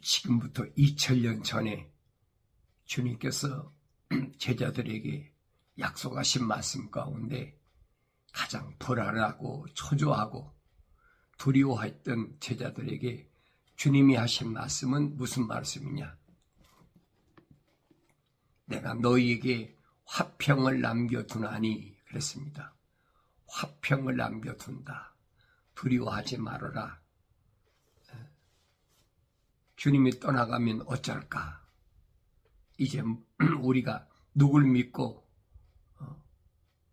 지금부터 2000년 전에 주님께서 제자들에게 약속하신 말씀 가운데 가장 불안하고 초조하고 두려워했던 제자들에게 주님이 하신 말씀은 무슨 말씀이냐? 내가 너희에게 화평을 남겨두나니 그랬습니다. 화평을 남겨둔다. 두려워하지 말아라. 주님이 떠나가면 어쩔까? 이제 우리가 누굴 믿고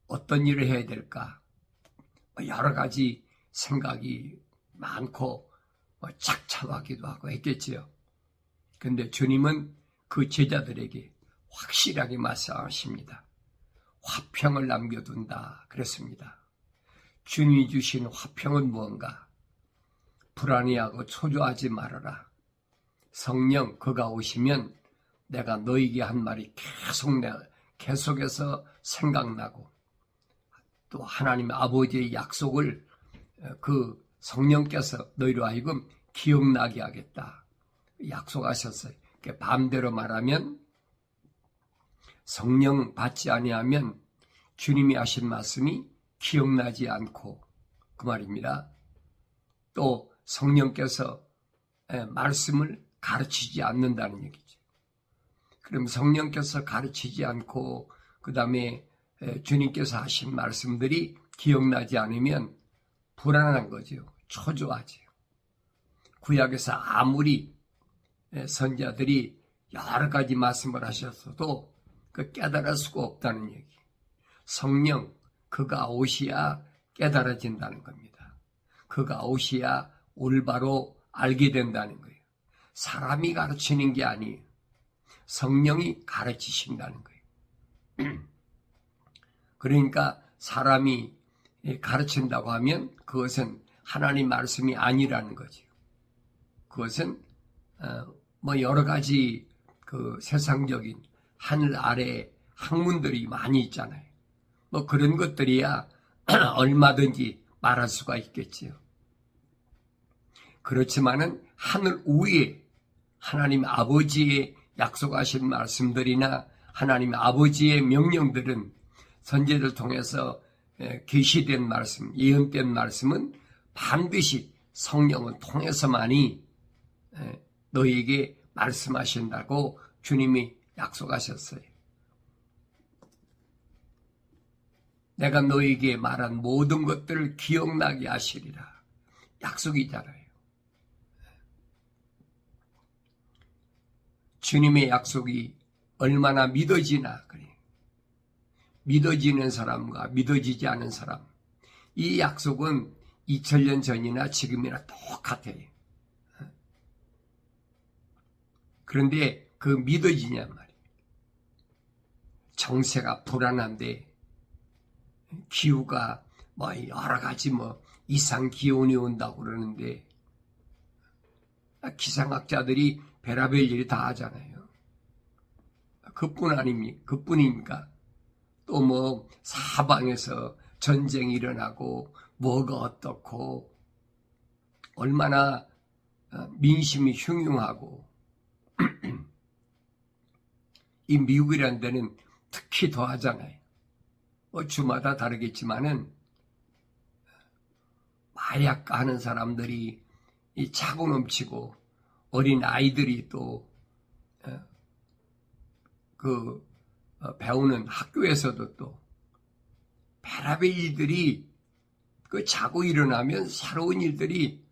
어떤 일을 해야 될까? 여러 가지 생각이 많고 착잡하기도 하고 했겠지요. 그런데 주님은 그 제자들에게 확실하게 말씀하십니다. 화평을 남겨둔다 그랬습니다. 주님이 주신 화평은 무언가? 불안해하고 초조하지 말아라. 성령 그가 오시면 내가 너에게 한 말이 계속해서 생각나고 또 하나님 아버지의 약속을 그 성령께서 너희로 하여금 기억나게 하겠다. 약속하셨어요. 반대로 말하면 성령 받지 아니하면 주님이 하신 말씀이 기억나지 않고 그 말입니다. 또 성령께서 말씀을 가르치지 않는다는 얘기죠. 그럼 성령께서 가르치지 않고 그 다음에 주님께서 하신 말씀들이 기억나지 않으면 불안한 거죠. 초조하죠. 구약에서 아무리 선지자들이 여러 가지 말씀을 하셨어도 그 깨달을 수가 없다는 얘기. 성령 그가 오셔야 깨달아진다는 겁니다. 그가 오셔야 올바로 알게 된다는 거예요. 사람이 가르치는 게 아니에요. 성령이 가르치신다는 거예요. 그러니까 사람이 가르친다고 하면 그것은 하나님 말씀이 아니라는 거죠. 그것은 여러 가지 그 세상적인 하늘 아래 학문들이 많이 있잖아요. 그런 것들이야 얼마든지 말할 수가 있겠지요. 그렇지만은 하늘 위에 하나님 아버지의 약속하신 말씀들이나 하나님 아버지의 명령들은 선지자를 통해서 계시된 말씀, 예언된 말씀은 반드시 성령을 통해서만이 너희에게 말씀하신다고 주님이 약속하셨어요. 내가 너희에게 말한 모든 것들을 기억나게 하시리라. 약속이잖아요. 주님의 약속이 얼마나 믿어지나 그래. 믿어지는 사람과 믿어지지 않은 사람. 이 약속은 2000년 전이나 지금이나 똑같아요. 그런데 그 믿어지냔 말이에요. 정세가 불안한데 기후가 여러 가지 이상 기온이 온다고 그러는데 기상학자들이 별의별 일이 다 하잖아요. 그뿐이니까 또 사방에서 전쟁이 일어나고 뭐가 어떻고 얼마나 민심이 흉흉하고 이 미국이라는 데는 특히 더 하잖아요. 주마다 다르겠지만은 마약 하는 사람들이 차고 넘치고 어린 아이들이 또 배우는 학교에서도 또 별의별 일들이 자고 일어나면 새로운 일들이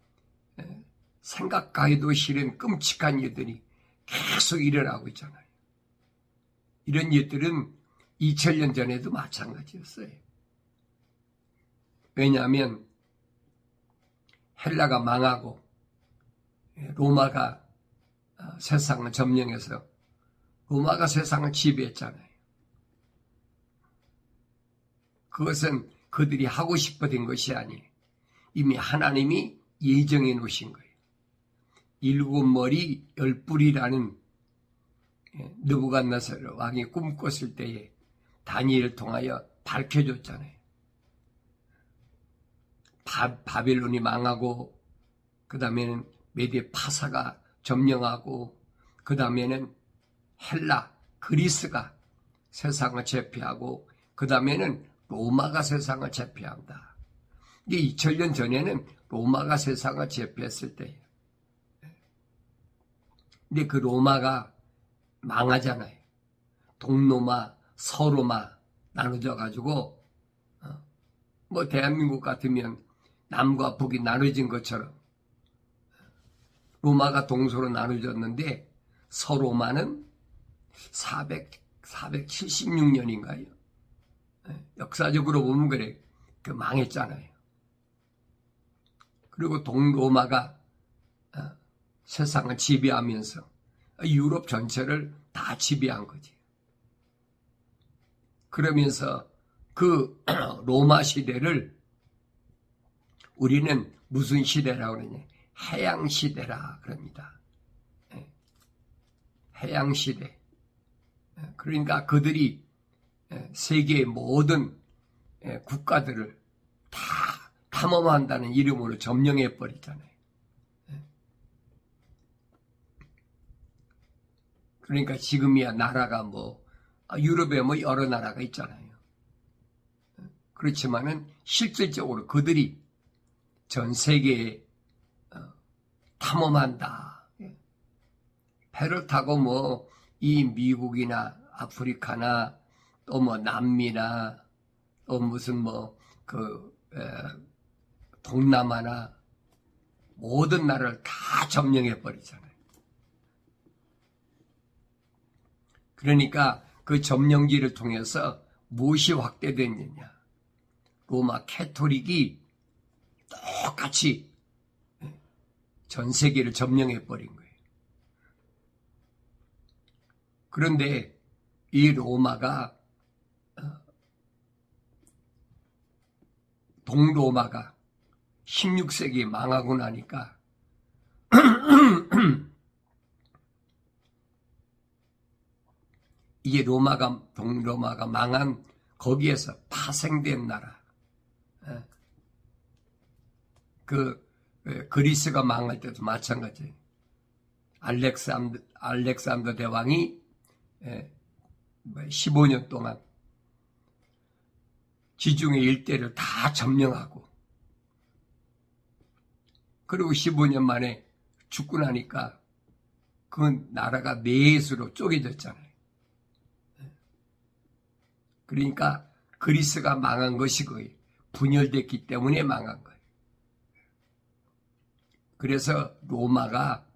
생각하기도 싫은 끔찍한 일들이 계속 일어나고 있잖아요. 이런 일들은 2000년 전에도 마찬가지였어요. 왜냐하면 헬라가 망하고 로마가 세상을 점령해서 로마가 세상을 지배했잖아요. 그것은 그들이 하고 싶어진 것이 아니에요. 이미 하나님이 예정해 놓으신 거예요. 7머리 10뿔이라는 느부갓네살 왕이 꿈꿨을 때에 다니엘을 통하여 밝혀줬잖아요. 바벨론이 망하고 그 다음에는 메대 파사가 점령하고 그 다음에는 헬라, 그리스가 세상을 제패하고 그 다음에는 로마가 세상을 제패한다. 이게 2000년 전에는 로마가 세상을 제패했을 때예요. 근데 그 로마가 망하잖아요. 동로마, 서로마 나눠져 가지고 뭐 대한민국 같으면 남과 북이 나눠진 것처럼 로마가 동서로 나눠졌는데 서로마는 476년인가요? 역사적으로 보면 그래. 그 망했잖아요. 그리고 동로마가 세상을 지배하면서 유럽 전체를 다 지배한 거지. 그러면서 그 로마 시대를 우리는 무슨 시대라고 그러냐? 해양 시대라 그럽니다. 해양 시대. 그러니까 그들이 세계의 모든 국가들을 다 탐험한다는 이름으로 점령해 버리잖아요. 그러니까 지금이야 나라가 뭐 유럽에 뭐 여러 나라가 있잖아요. 그렇지만은 실질적으로 그들이 전 세계에 탐험한다. 배를 타고 뭐 이 미국이나 아프리카나 또 뭐 남미나 또 무슨 뭐 그 동남아나 모든 나라를 다 점령해 버리잖아요. 그러니까 그 점령기를 통해서 무엇이 확대됐느냐? 로마 캐토릭이 똑같이 전 세계를 점령해 버린 거예요. 그런데 이 로마가 동로마가 16세기에 망하고 나니까 이게 동로마가 망한 거기에서 파생된 나라. 그리스가 망할 때도 마찬가지예요. 알렉산더 대왕이 15년 동안 지중해 일대를 다 점령하고 그리고 15년 만에 죽고 나니까 그 나라가 넷으로 쪼개졌잖아요. 그러니까 그리스가 망한 것이 거의 분열됐기 때문에 망한 거예요. 그래서 로마가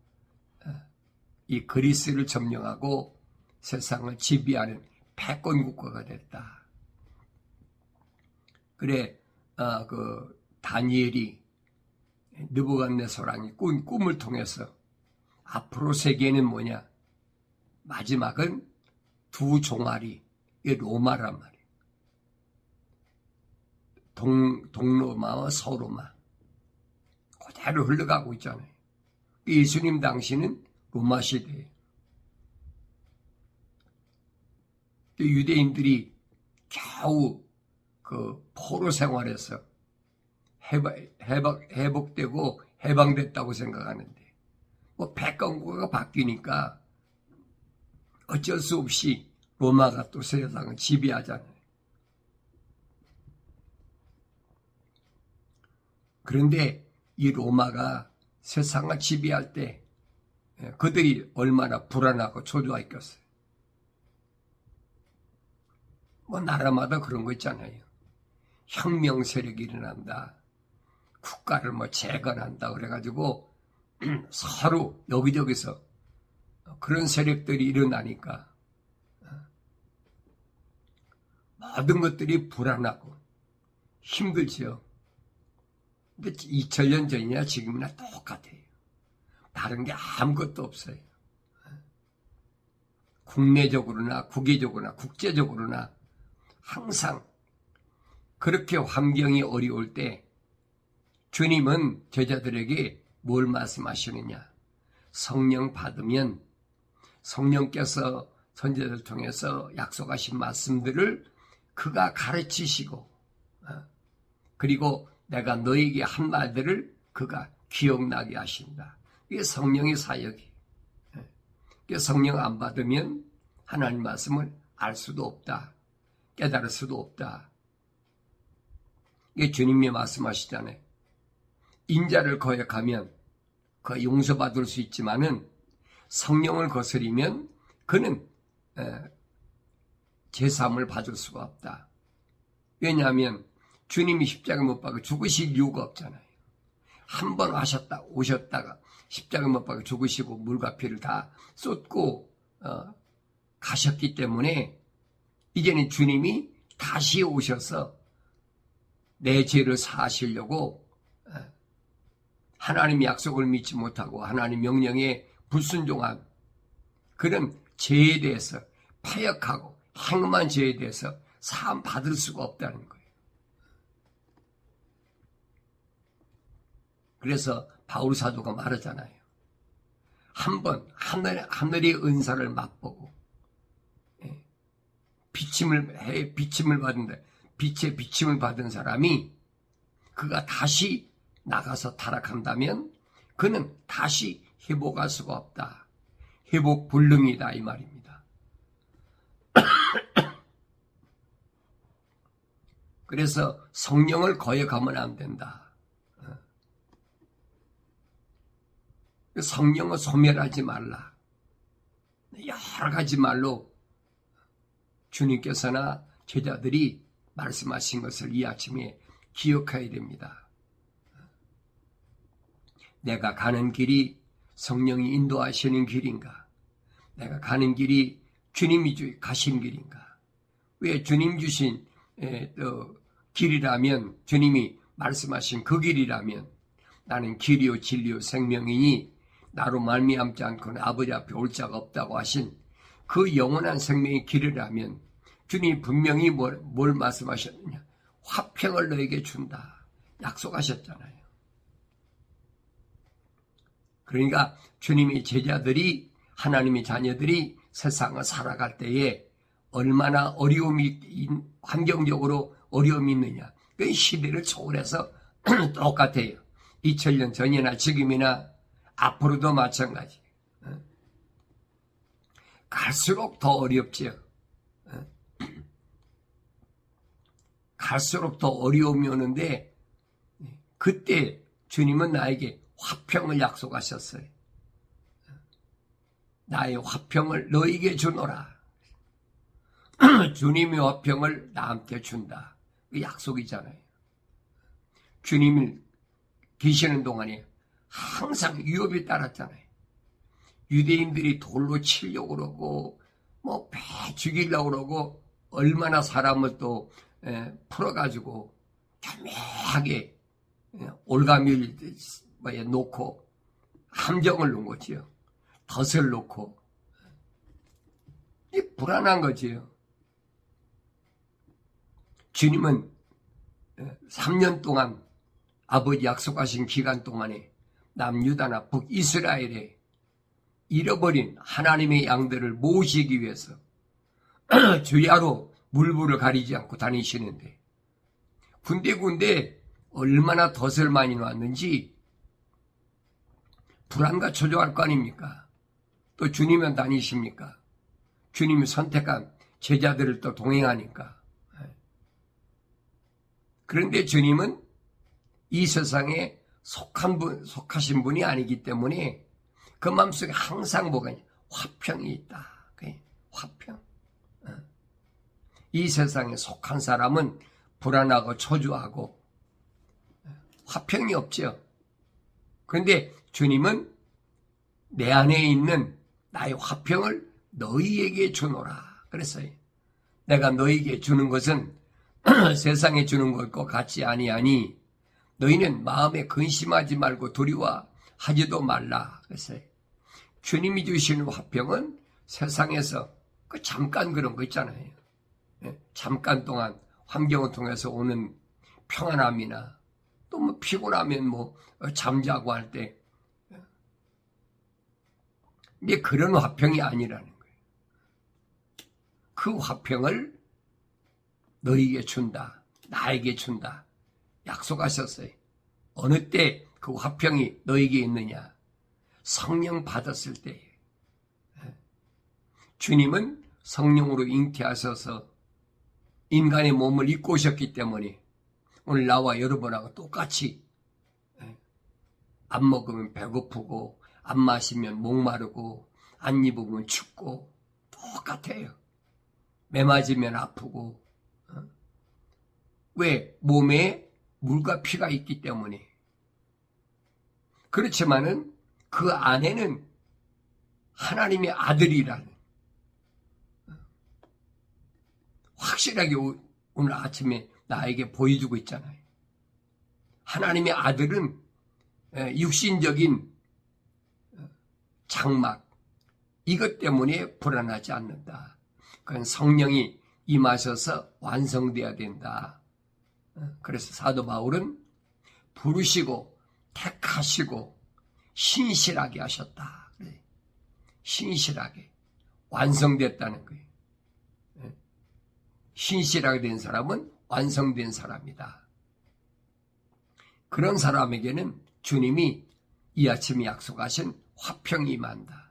이 그리스를 점령하고 세상을 지배하는 패권 국가가 됐다. 그래, 그 다니엘이 느부갓네살왕이 꾼 꿈을 통해서 앞으로 세계는 뭐냐? 마지막은 두 종아리, 이 로마란 말이에요. 동로마와 서로마 그대로 흘러가고 있잖아요. 예수님 당시는 로마 시대예요. 유대인들이 겨우 그 포로 생활에서 회복되고 해방됐다고 생각하는데 뭐 패권국가가 바뀌니까 어쩔 수 없이 로마가 또 세상을 지배하잖아요. 그런데 이 로마가 세상을 지배할 때 그들이 얼마나 불안하고 초조했겠어요. 뭐 나라마다 그런 거 있잖아요. 혁명 세력이 일어난다. 국가를 뭐 재건한다. 그래가지고 서로 여기저기서 그런 세력들이 일어나니까 모든 것들이 불안하고 힘들죠. 근데 2000년 전이나 지금이나 똑같아요. 다른 게 아무것도 없어요. 국내적으로나 국외적으로나 국제적으로나 항상 그렇게 환경이 어려울 때 주님은 제자들에게 뭘 말씀하시느냐? 성령 받으면 성령께서 선지자들 통해서 약속하신 말씀들을 그가 가르치시고 그리고 내가 너에게 한 말들을 그가 기억나게 하신다. 이게 성령의 사역이에요. 성령 안 받으면 하나님 말씀을 알 수도 없다. 깨달을 수도 없다. 이게 주님이 말씀하시잖아요. 인자를 거역하면 그 용서받을 수 있지만은 성령을 거스리면 그는 제사함을 받을 수가 없다. 왜냐하면 주님이 십자가 못 박아 죽으실 이유가 없잖아요. 한 번 오셨다가 십자가 못 박아 죽으시고 물과 피를 다 쏟고 가셨기 때문에 이제는 주님이 다시 오셔서 내 죄를 사하시려고 하나님의 약속을 믿지 못하고 하나님 명령에 불순종한 그런 죄에 대해서 패역하고 행음한 죄에 대해서 사함 받을 수가 없다는 거예요. 그래서 바울 사도가 말하잖아요. 한번 하늘의 은사를 맛보고 비침을 받은다. 빛의 비침을 받은 사람이 그가 다시 나가서 타락한다면 그는 다시 회복할 수가 없다. 회복 불능이다 이 말입니다. 그래서 성령을 거역하면 안 된다. 성령을 소멸하지 말라. 여러 가지 말로 주님께서나 제자들이 말씀하신 것을 이 아침에 기억해야 됩니다. 내가 가는 길이 성령이 인도하시는 길인가? 내가 가는 길이 주님이 가신 길인가? 왜 주님 주신 길이라면, 주님이 말씀하신 그 길이라면 나는 길이요 진리요 생명이니 나로 말미암지 않고는 아버지 앞에 올 자가 없다고 하신 그 영원한 생명의 길이라면 주님이 분명히 뭘 말씀하셨느냐? 화평을 너에게 준다. 약속하셨잖아요. 그러니까 주님의 제자들이, 하나님의 자녀들이 세상을 살아갈 때에 얼마나 어려움이, 환경적으로 어려움이 있느냐. 그 시대를 초월해서 똑같아요. 2000년 전이나 지금이나 앞으로도 마찬가지. 갈수록 더 어렵지요. 갈수록 더 어려움이 오는데 그때 주님은 나에게 화평을 약속하셨어요. 나의 화평을 너에게 주노라. 주님의 화평을 나한테 준다. 그 약속이잖아요. 주님이 계시는 동안에 항상 위협이 따랐잖아요. 유대인들이 돌로 치려고 그러고 배 죽이려고 그러고 얼마나 사람을 또 풀어가지고 교묘하게 올가미를 놓고 함정을 놓은 거지요. 덫을 놓고 불안한 거지요. 주님은 3년 동안 아버지 약속하신 기간 동안에 남유다나 북이스라엘에 잃어버린 하나님의 양들을 모시기 위해서 주야로 물불을 가리지 않고 다니시는데 군데군데 얼마나 덫을 많이 놨는지 불안과 초조할 거 아닙니까? 또 주님은 다니십니까? 주님이 선택한 제자들을 또 동행하니까. 그런데 주님은 이 세상에 속하신 분이 아니기 때문에 그 마음속에 항상 뭐가 있냐? 화평이 있다. 화평. 이 세상에 속한 사람은 불안하고 초조하고 화평이 없죠. 그런데 주님은 내 안에 있는 나의 화평을 너희에게 주노라. 그랬어요. 내가 너희에게 주는 것은 세상에 주는 것과 같지 아니하니 너희는 마음에 근심하지 말고 두려워하지도 말라. 그랬어요. 주님이 주시는 화평은 세상에서 잠깐 그런 거 있잖아요. 잠깐 동안 환경을 통해서 오는 평안함이나 또 피곤하면 잠자고 할 때 근데 그런 화평이 아니라는 거예요. 그 화평을 너희에게 준다. 나에게 준다. 약속하셨어요. 어느 때 그 화평이 너에게 있느냐? 성령 받았을 때에. 주님은 성령으로 잉태하셔서 인간의 몸을 입고 오셨기 때문에 오늘 나와 여러분하고 똑같이 안 먹으면 배고프고 안 마시면 목마르고 안 입으면 춥고 똑같아요. 매 맞으면 아프고. 왜? 몸에 물과 피가 있기 때문에. 그렇지만은 그 안에는 하나님의 아들이라는 확실하게 오늘 아침에 나에게 보여주고 있잖아요. 하나님의 아들은 육신적인 장막 이것 때문에 불안하지 않는다. 그건 성령이 임하셔서 완성돼야 된다. 그래서 사도 바울은 부르시고 택하시고 신실하게 하셨다. 신실하게 완성됐다는 거예요. 신실하게 된 사람은 완성된 사람이다. 그런 사람에게는 주님이 이 아침에 약속하신 화평이 임한다.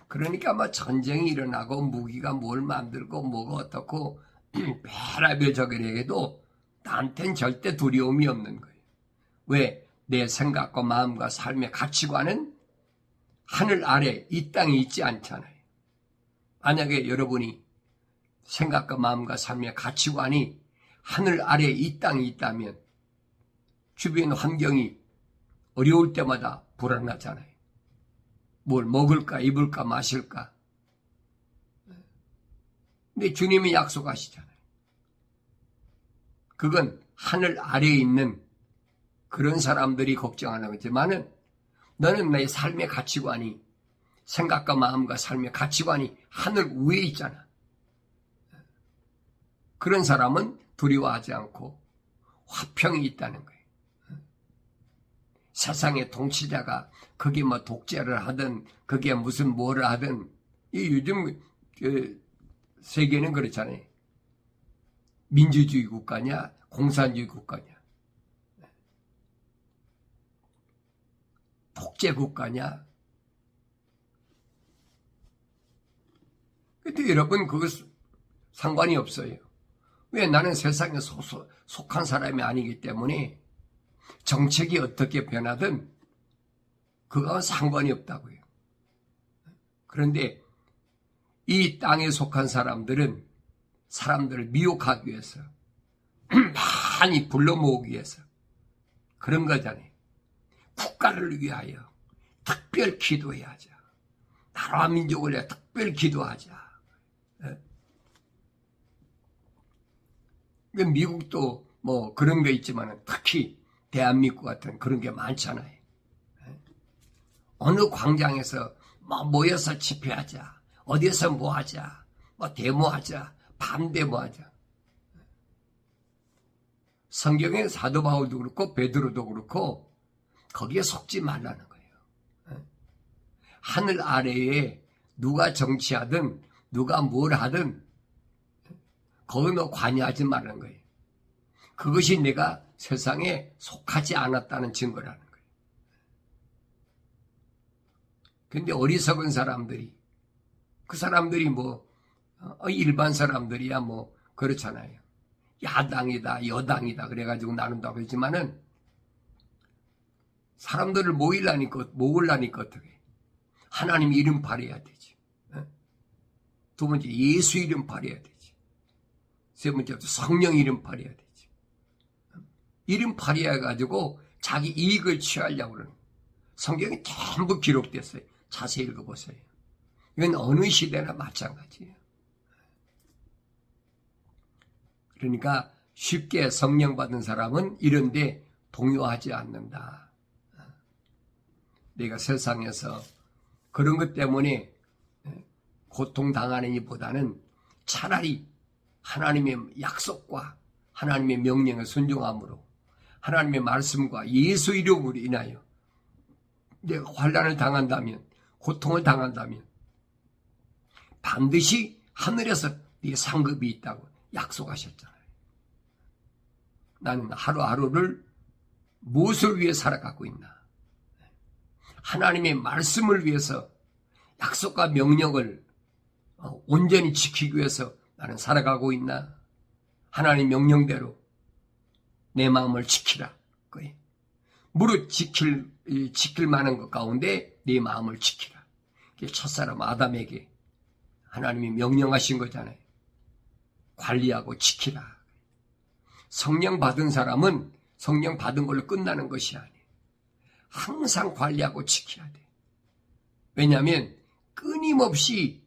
그러니까 뭐 전쟁이 일어나고 무기가 뭘 만들고 뭐가 어떻고 별의별 저기를 해도 나한텐 절대 두려움이 없는 거예요. 왜? 내 생각과 마음과 삶의 가치관은 하늘 아래 이 땅에 있지 않잖아요. 만약에 여러분이 생각과 마음과 삶의 가치관이 하늘 아래 이 땅에 있다면 주변 환경이 어려울 때마다 불안하잖아요. 뭘 먹을까 입을까 마실까. 근데 주님이 약속하시잖아요. 그건 하늘 아래에 있는 그런 사람들이 걱정하는 거지만은 너는 내 삶의 가치관이 생각과 마음과 삶의 가치관이 하늘 위에 있잖아. 그런 사람은 두려워하지 않고 화평이 있다는 거예요. 세상의 통치자가 그게 뭐 독재를 하든 그게 무슨 뭐를 하든 이 요즘 세계는 그렇잖아요. 민주주의 국가냐 공산주의 국가냐 독재 국가냐. 근데 여러분 그거 상관이 없어요. 왜? 나는 세상에 속한 사람이 아니기 때문에 정책이 어떻게 변하든 그거와 상관이 없다고요. 그런데 이 땅에 속한 사람들은 사람들을 미혹하기 위해서 많이 불러 모으기 위해서 그런 거잖아요. 국가를 위하여 특별 기도해야죠. 나라와 민족을 위해 특별 기도하자. 미국도 뭐 그런 게 있지만 특히 대한민국 같은 그런 게 많잖아요. 어느 광장에서 뭐 모여서 집회하자. 어디에서 뭐 하자. 뭐 데모하자. 밤데모하자. 성경의 사도 바울도 그렇고 베드로도 그렇고 거기에 속지 말라는 거예요. 하늘 아래에 누가 정치하든 누가 뭘 하든 거기 너 관여하지 말라는 거예요. 그것이 내가 세상에 속하지 않았다는 증거라는 거예요. 근데 어리석은 사람들이 그 사람들이 뭐 일반 사람들이야 뭐 그렇잖아요. 야당이다 여당이다 그래가지고 나눈다고 했지만은 사람들을 모으려니까 어떻게 해. 하나님 이름 발해야 되지. 두 번째 예수 이름 발해야 되지. 세 번째 성령 이름 발해야 되지. 이름 발휘해가지고 자기 이익을 취하려고 그러는 거예요. 성경이 전부 기록됐어요. 자세히 읽어보세요. 이건 어느 시대나 마찬가지예요. 그러니까 쉽게 성령 받은 사람은 이런데 동요하지 않는다. 내가 세상에서 그런 것 때문에 고통당하는 이보다는 차라리 하나님의 약속과 하나님의 명령에 순종함으로 하나님의 말씀과 예수 이름으로 인하여 내가 환난을 당한다면 고통을 당한다면 반드시 하늘에서 네 상급이 있다고 약속하셨잖아요. 나는 하루하루를 무엇을 위해 살아가고 있나? 하나님의 말씀을 위해서 약속과 명령을 온전히 지키기 위해서 나는 살아가고 있나? 하나님 명령대로 내 마음을 지키라. 무릇 지킬 만한 것 가운데 내 마음을 지키라. 첫사람 아담에게 하나님이 명령하신 거잖아요. 관리하고 지키라. 성령 받은 사람은 성령 받은 걸로 끝나는 것이 아니에요. 항상 관리하고 지켜야 돼. 왜냐하면 끊임없이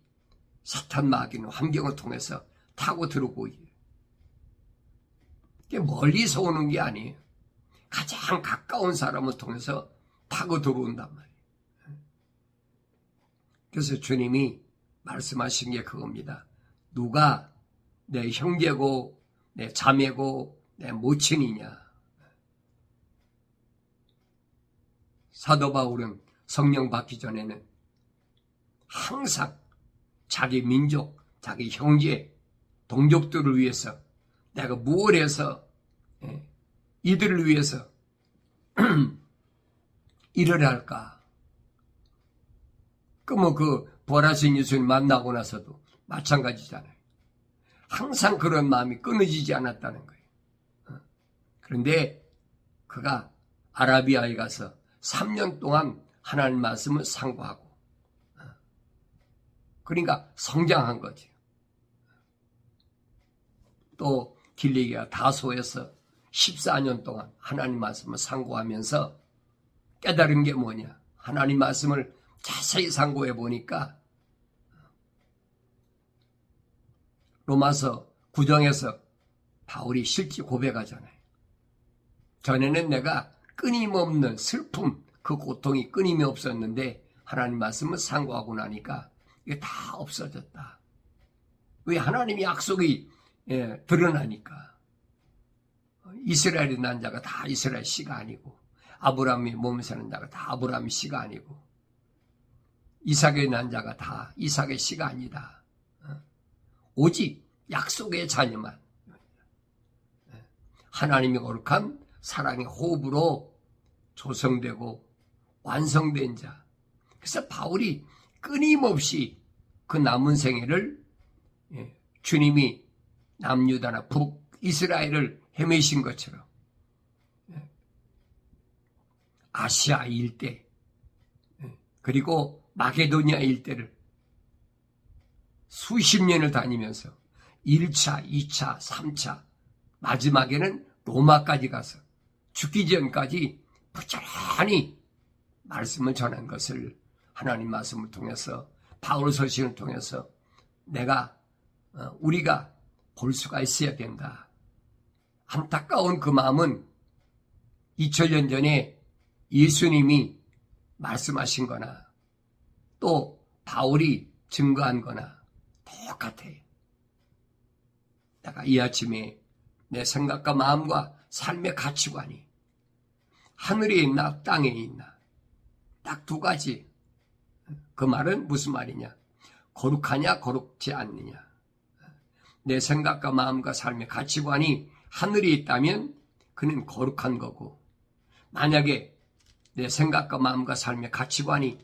사탄 마귀는 환경을 통해서 타고 들어오고 있어요. 멀리서 오는 게 아니에요. 가장 가까운 사람을 통해서 타고 들어온단 말이에요. 그래서 주님이 말씀하신 게 그겁니다. 누가 내 형제고 내 자매고 내 모친이냐. 사도 바울은 성령 받기 전에는 항상 자기 민족, 자기 형제, 동족들을 위해서 내가 무엇을 해서 이들을 위해서 일을 할까? 그러면 부활하신 예수님 만나고 나서도 마찬가지잖아요. 항상 그런 마음이 끊어지지 않았다는 거예요. 그런데 그가 아라비아에 가서 3년 동안 하나님 말씀을 상고하고 그러니까 성장한 거죠. 또 길리기아 다소에서 14년 동안 하나님 말씀을 상고하면서 깨달은 게 뭐냐. 하나님 말씀을 자세히 상고해 보니까 로마서 9장에서 바울이 실제 고백하잖아요. 전에는 내가 끊임없는 슬픔, 그 고통이 끊임이 없었는데 하나님 말씀을 상고하고 나니까 이게 다 없어졌다. 왜? 하나님의 약속이 드러나니까. 이스라엘이 난 자가 다 이스라엘 씨가 아니고 아브라함이 몸에 사는 자가 다 아브라함의 씨가 아니고 이삭의 난 자가 다 이삭의 씨가 아니다. 오직 약속의 자녀만 하나님이 거룩한 사랑의 호흡으로 조성되고 완성된 자. 그래서 바울이 끊임없이 그 남은 생애를 주님이 남유다나 북이스라엘을 헤매신 것처럼 아시아 일대 그리고 마게도니아 일대를 수십 년을 다니면서 1차, 2차, 3차 마지막에는 로마까지 가서 죽기 전까지 부지런히 말씀을 전한 것을 하나님 말씀을 통해서 바울 서신을 통해서 우리가 볼 수가 있어야 된다. 안타까운 그 마음은 2000년 전에 예수님이 말씀하신 거나 또 바울이 증거한 거나 똑같아요. 내가 이 아침에 내 생각과 마음과 삶의 가치관이 하늘에 있나 땅에 있나 딱 두 가지. 그 말은 무슨 말이냐? 거룩하냐 거룩지 않느냐. 내 생각과 마음과 삶의 가치관이 하늘에 있다면 그는 거룩한 거고 만약에 내 생각과 마음과 삶의 가치관이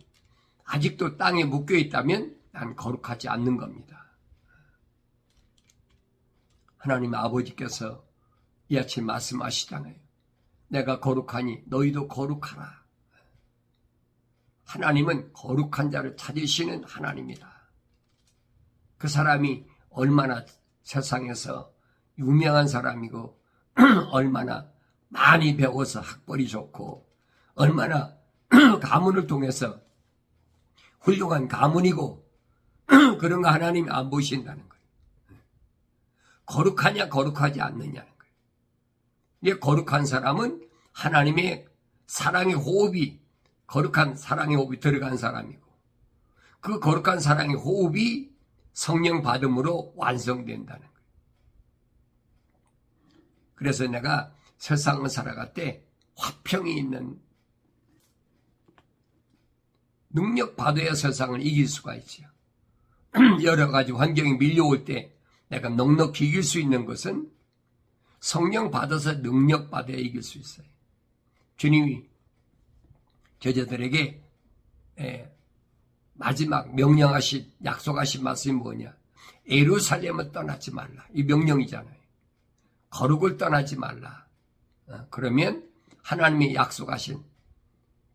아직도 땅에 묶여 있다면 난 거룩하지 않는 겁니다. 하나님 아버지께서 이 아침 말씀하시잖아요. 내가 거룩하니 너희도 거룩하라. 하나님은 거룩한 자를 찾으시는 하나님이다. 그 사람이 얼마나 세상에서 유명한 사람이고 얼마나 많이 배워서 학벌이 좋고 얼마나 가문을 통해서 훌륭한 가문이고 그런 거 하나님이 안 보신다는 거예요. 거룩하냐 거룩하지 않느냐는 거예요. 이 거룩한 사람은 하나님의 사랑의 호흡이 거룩한 사랑의 호흡이 들어간 사람이고 그 거룩한 사랑의 호흡이 성령 받음으로 완성된다는 거예요. 그래서 내가 세상을 살아갈 때 화평이 있는 능력 받아야 세상을 이길 수가 있죠. 여러 가지 환경이 밀려올 때 내가 넉넉히 이길 수 있는 것은 성령 받아서 능력 받아야 이길 수 있어요. 주님이 저자들에게 마지막 명령하신, 약속하신 말씀이 뭐냐? 예루살렘을 떠나지 말라. 이 명령이잖아요. 거룩을 떠나지 말라. 그러면 하나님이 약속하신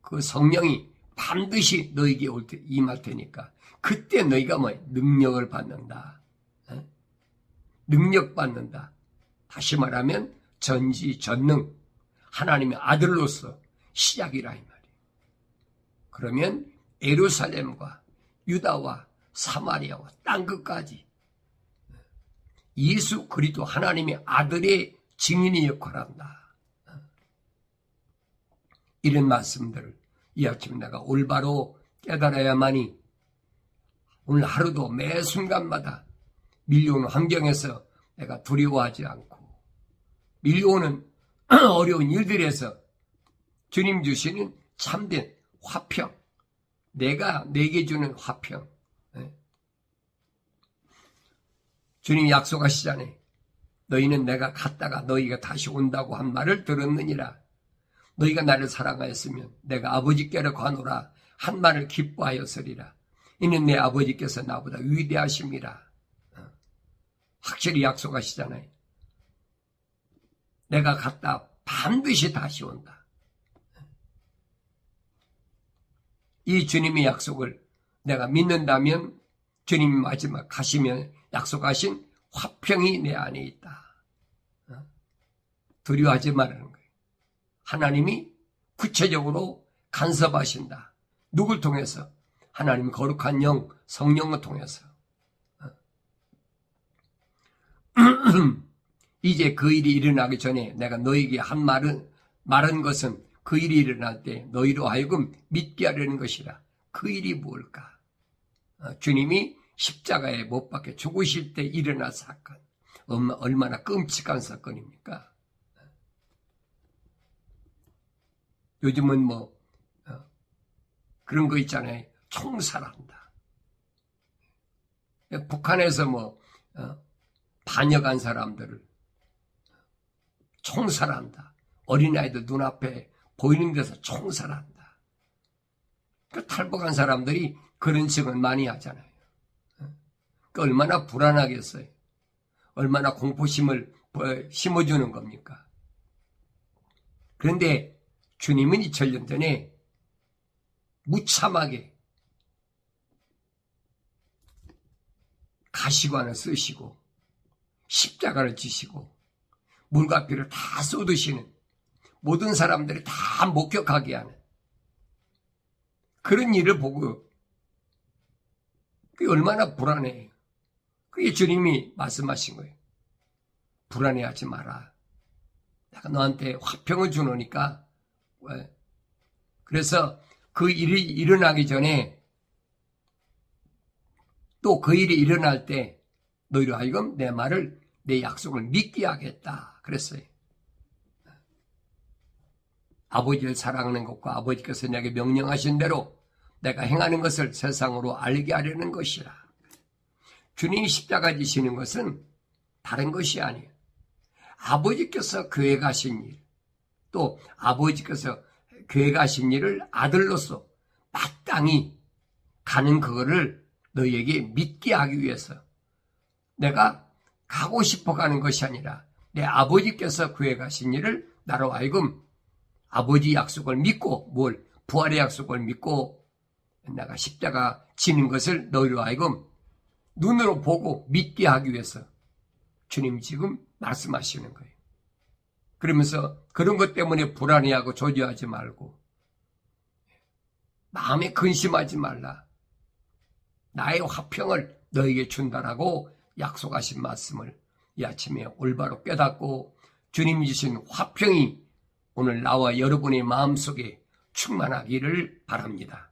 그 성령이 반드시 너에게 올 때 임할 테니까 그때 너희가 뭐 능력을 받는다. 능력 받는다. 다시 말하면 전지전능 하나님의 아들로서 시작이라 이 말이에요. 그러면 예루살렘과 유다와 사마리아와 땅끝까지 예수 그리스도 하나님의 아들의 증인의 역할을 한다. 이런 말씀들을 이 아침 내가 올바로 깨달아야만이 오늘 하루도 매 순간마다 밀려오는 환경에서 내가 두려워하지 않고 밀려오는 어려운 일들에서 주님 주시는 참된 화평, 내가 내게 주는 화평. 주님이 약속하시잖아요. 너희는 내가 갔다가 너희가 다시 온다고 한 말을 들었느니라. 너희가 나를 사랑하였으면 내가 아버지께로 가노라 한 말을 기뻐하였으리라. 이는 내 아버지께서 나보다 위대하심이라. 확실히 약속하시잖아요. 내가 갔다 반드시 다시 온다. 이 주님의 약속을 내가 믿는다면 주님이 마지막 가시면 약속하신 화평이 내 안에 있다. 두려워하지 말라는 거예요. 하나님이 구체적으로 간섭하신다. 누굴 통해서? 하나님 거룩한 영, 성령을 통해서. 이제 그 일이 일어나기 전에 내가 너에게 한 말은 것은 그 일이 일어날 때 너희로 하여금 믿게 하려는 것이라. 그 일이 뭘까? 주님이 십자가에 못 박혀 죽으실 때 일어난 사건. 얼마나 끔찍한 사건입니까? 요즘은 그런 거 있잖아요. 총살한다. 북한에서 반역한 사람들을 총살한다. 어린아이들 눈앞에 보이는 데서 총살한다. 탈북한 사람들이 그런 칭을 많이 하잖아요. 얼마나 불안하겠어요. 얼마나 공포심을 심어주는 겁니까? 그런데 주님은 2000년 전에 무참하게 가시관을 쓰시고 십자가를 지시고 물과 피를 다 쏟으시는 모든 사람들이 다 목격하게 하는 그런 일을 보고 그게 얼마나 불안해요. 그게 주님이 말씀하신 거예요. 불안해하지 마라. 내가 너한테 화평을 주노니까. 왜? 그래서 그 일이 일어나기 전에 또 그 일이 일어날 때 너희로 하여금 내 말을, 내 약속을 믿게 하겠다. 그랬어요. 아버지를 사랑하는 것과 아버지께서 내게 명령하신 대로 내가 행하는 것을 세상으로 알게 하려는 것이라. 주님이 십자가 지시는 것은 다른 것이 아니에요. 아버지께서 교회 가신 일, 또 아버지께서 교회 가신 일을 아들로서 마땅히 가는 그거를 너희에게 믿게 하기 위해서 내가 가고 싶어 가는 것이 아니라 내 아버지께서 교회 가신 일을 나로 하여금 아버지 약속을 믿고 부활의 약속을 믿고 내가 십자가 지는 것을 너희로 하여금 눈으로 보고 믿게 하기 위해서 주님이 지금 말씀하시는 거예요. 그러면서 그런 것 때문에 불안해하고 조져하지 말고 마음에 근심하지 말라. 나의 화평을 너에게 준다라고 약속하신 말씀을 이 아침에 올바로 깨닫고 주님이 주신 화평이 오늘 나와 여러분의 마음속에 충만하기를 바랍니다.